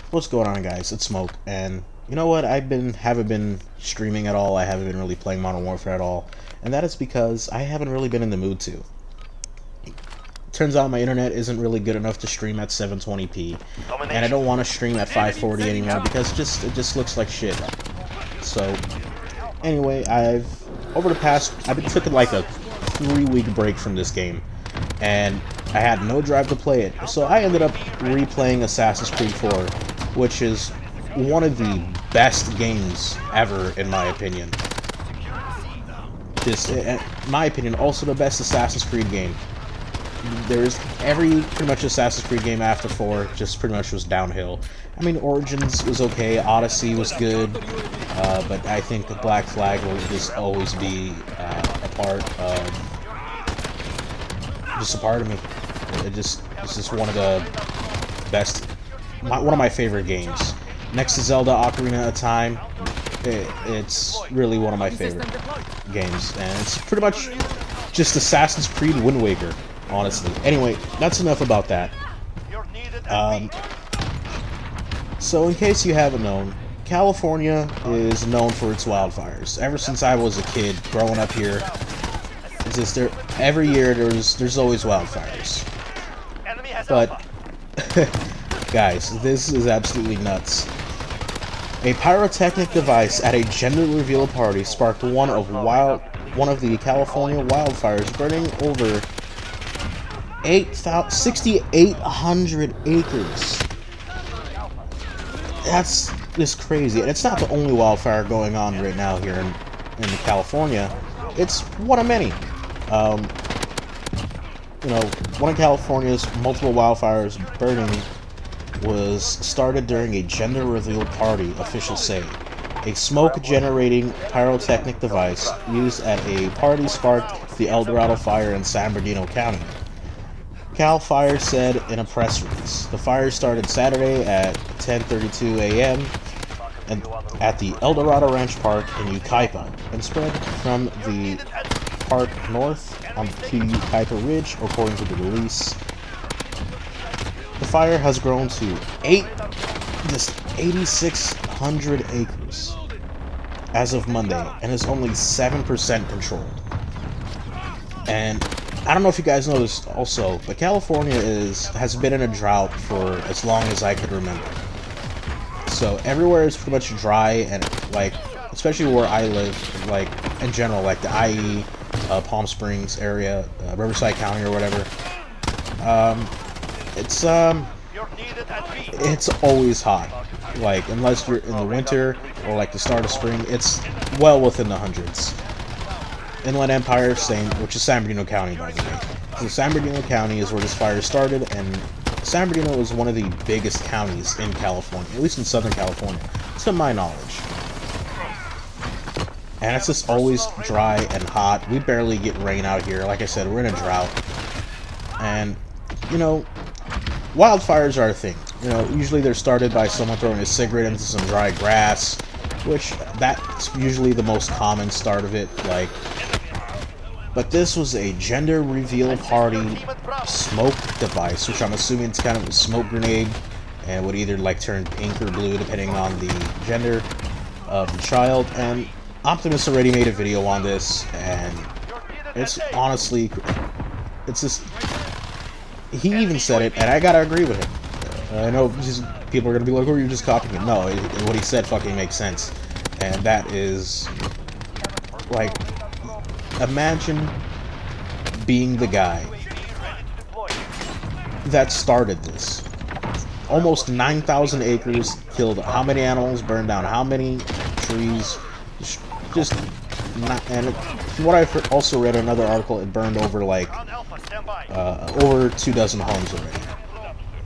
What's going on, guys? It's Smoke, and you know what? Haven't been streaming at all. I haven't been really playing Modern Warfare at all, and that is because I haven't really been in the mood to. Turns out my internet isn't really good enough to stream at 720p, and I don't want to stream at 540 anymore because it just looks like shit. So anyway, I've been taking like a 3-week break from this game, and I had no drive to play it, so I ended up replaying Assassin's Creed 4, which is one of the best games ever, in my opinion. In my opinion, also the best Assassin's Creed game. There's pretty much Assassin's Creed game after 4 just pretty much was downhill. I mean, Origins was okay, Odyssey was good, but I think the Black Flag will just always be a part of me. It's just one of the best, one of my favorite games. Next to Zelda Ocarina of Time, it's really one of my favorite games, and it's pretty much just Assassin's Creed Wind Waker, honestly. Anyway, that's enough about that. So in case you haven't known, California is known for its wildfires. Ever since I was a kid growing up here, every year there's always wildfires. But guys, this is absolutely nuts. A pyrotechnic device at a gender reveal party sparked one of the California wildfires, burning over 6,800 acres. That's just crazy, and it's not the only wildfire going on right now here in California. It's one of many. You know, one of California's multiple wildfires burning was started during a gender reveal party, officials say. A smoke-generating pyrotechnic device used at a party sparked the El Dorado fire in San Bernardino County. Cal Fire said in a press release. The fire started Saturday at 10:32 a.m. at the El Dorado Ranch Park in Yucaipa and spread from the park north onto Yucaipa Ridge, according to the release. The fire has grown to 8,600 acres as of Monday and is only 7% controlled. And I don't know if you guys know this also, but California has been in a drought for as long as I could remember. So everywhere is pretty much dry, and like, especially where I live, like in general, like the IE, Palm Springs area, Riverside County or whatever. It's always hot. Like, unless you're in the winter or like the start of spring, it's well within the hundreds. Inland Empire, which is San Bernardino County, by the way. So San Bernardino County is where this fire started, and San Bernardino is one of the biggest counties in California, at least in Southern California, to my knowledge. And it's just always dry and hot. We barely get rain out here. Like I said, we're in a drought. And, you know, wildfires are a thing. You know, usually they're started by someone throwing a cigarette into some dry grass, which that's usually the most common start of it. Like, but this was a gender reveal party smoke device, which I'm assuming it's kind of a smoke grenade, and would either like turn pink or blue depending on the gender of the child. And Optimus already made a video on this, and it's honestly, it's just, he even said it, and I gotta agree with him. I know people are gonna be like, oh, you're just copying him. No, what he said fucking makes sense. And that is, like, imagine being the guy that started this. Almost 9,000 acres, killed how many animals, burned down how many trees, just not, and from what I've also read in another article, it burned over like over 24 homes already.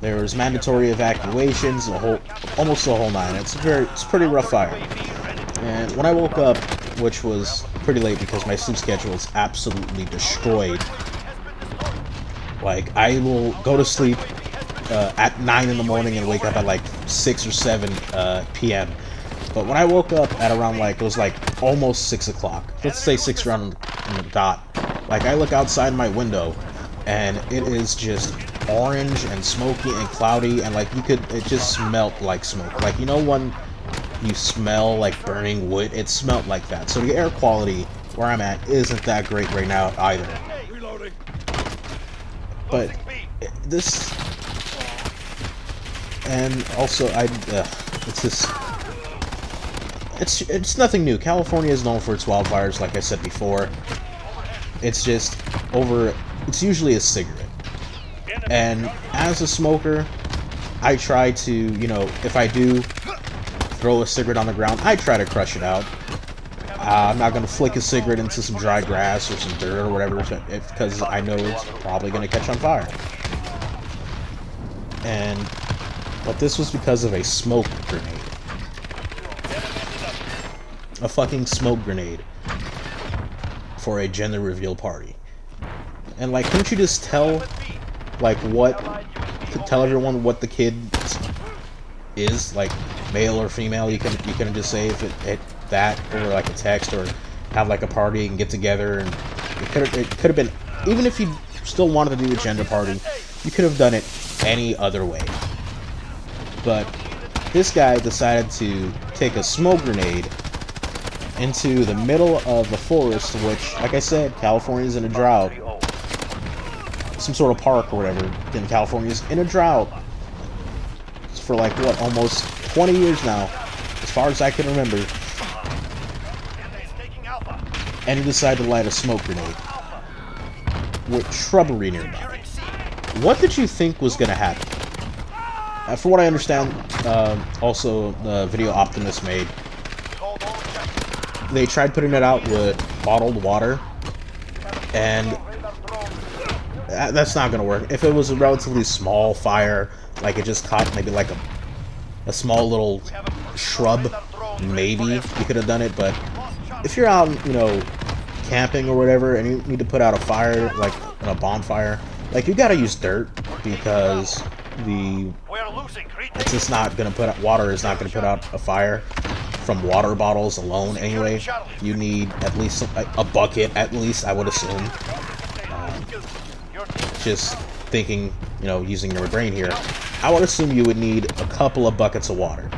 There was mandatory evacuations, almost the whole nine. It's pretty rough fire. And when I woke up, which was pretty late because my sleep schedule is absolutely destroyed. Like, I will go to sleep at 9 in the morning and wake up at like 6 or 7 p.m. But when I woke up at around like, it was like almost 6 o'clock. Let's say 6 around on the dot. Like, I look outside my window and it is just orange and smoky and cloudy, and like it just smelled like smoke. Like, you know when you smell like burning wood? It smelled like that. So the air quality where I'm at isn't that great right now either. But this, and also it's just, it's nothing new. California is known for its wildfires, like I said before. It's just it's usually a cigarette. And as a smoker, I try to, you know, if I do throw a cigarette on the ground, I try to crush it out. I'm not going to flick a cigarette into some dry grass or some dirt or whatever, because I know it's probably going to catch on fire. But this was because of a smoke grenade. A fucking smoke grenade for a gender reveal party. And like, couldn't you just tell, like, tell everyone what the kid is, like, male or female? You couldn't just say if it that, or like a text, or have like a party and get together, and it could have been, even if you still wanted to do a gender party, you could have done it any other way. But this guy decided to take a smoke grenade into the middle of the forest, which, like I said, California's in a drought. Some sort of park or whatever in California's in a drought for like, what, almost 20 years now, as far as I can remember. And he decided to light a smoke grenade with shrubbery nearby. What did you think was going to happen? For what I understand, also the video Optimus made, they tried putting it out with bottled water, and that's not going to work. If it was a relatively small fire, like it just caught maybe like a small little shrub, maybe you could have done it. But if you're out, you know, camping or whatever, and you need to put out a fire, like a bonfire, like, you gotta use dirt, because it's just not gonna put out, water is not gonna put out a fire from water bottles alone anyway. You need at least a bucket, at least, I would assume. Just thinking, you know, using your brain here, I would assume you would need a couple of buckets of water.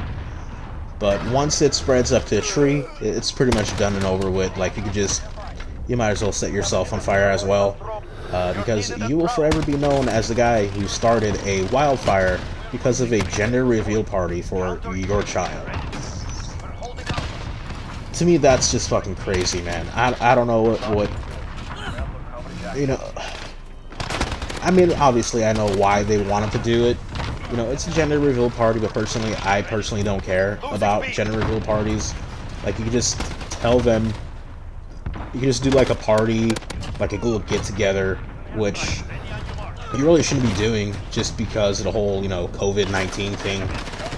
But once it spreads up to a tree, it's pretty much done and over with. Like, you might as well set yourself on fire as well, because you will forever be known as the guy who started a wildfire because of a gender reveal party for your child. To me, that's just fucking crazy, man. I don't know what you know. I mean, obviously, I know why they wanted to do it. You know, it's a gender reveal party, but I personally don't care about gender reveal parties. Like, you can just tell them, you can just do like a party, like a little get-together, which you really shouldn't be doing, just because of the whole, you know, COVID-19 thing,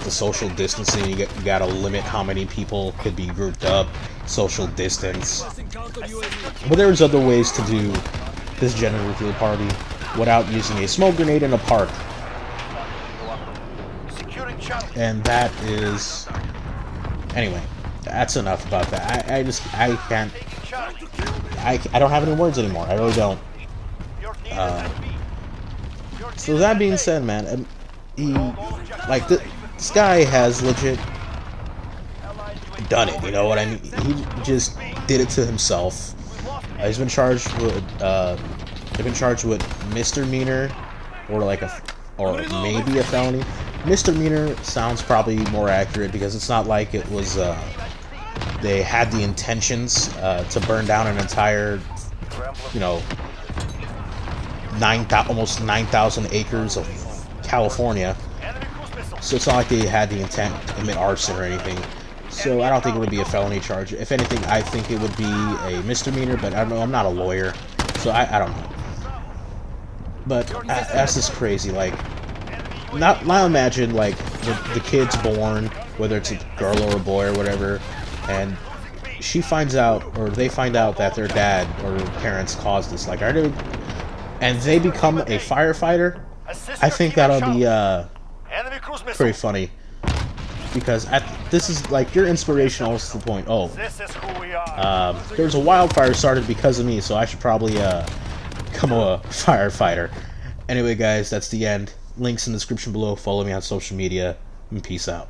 the social distancing. You gotta limit how many people could be grouped up, social distance. But there's other ways to do this gender reveal party without using a smoke grenade in a park. And that is... Anyway, that's enough about that. I can't... I don't have any words anymore. I really don't. So that being said, man, like, this guy has legit done it, you know what I mean? He just did it to himself. He's been charged with misdemeanor, or like or maybe a felony. Misdemeanor sounds probably more accurate, because it's not like it was they had the intentions to burn down an entire, you know, almost 9,000 acres of California. So it's not like they had the intent to commit arson or anything. So I don't think it would be a felony charge. If anything, I think it would be a misdemeanor, but I don't know, I'm not a lawyer, so I don't know. But that's just crazy. Like, now imagine, like, the kid's born, whether it's a girl or a boy or whatever, and she finds out, or they find out, that their dad or parents caused this. Like, and they become a firefighter. I think that'll be pretty funny, because this is like your inspiration also to the point. Oh, there's a wildfire started because of me, so I should probably become a firefighter. Anyway, guys, that's the end. Links in the description below. Follow me on social media, and peace out.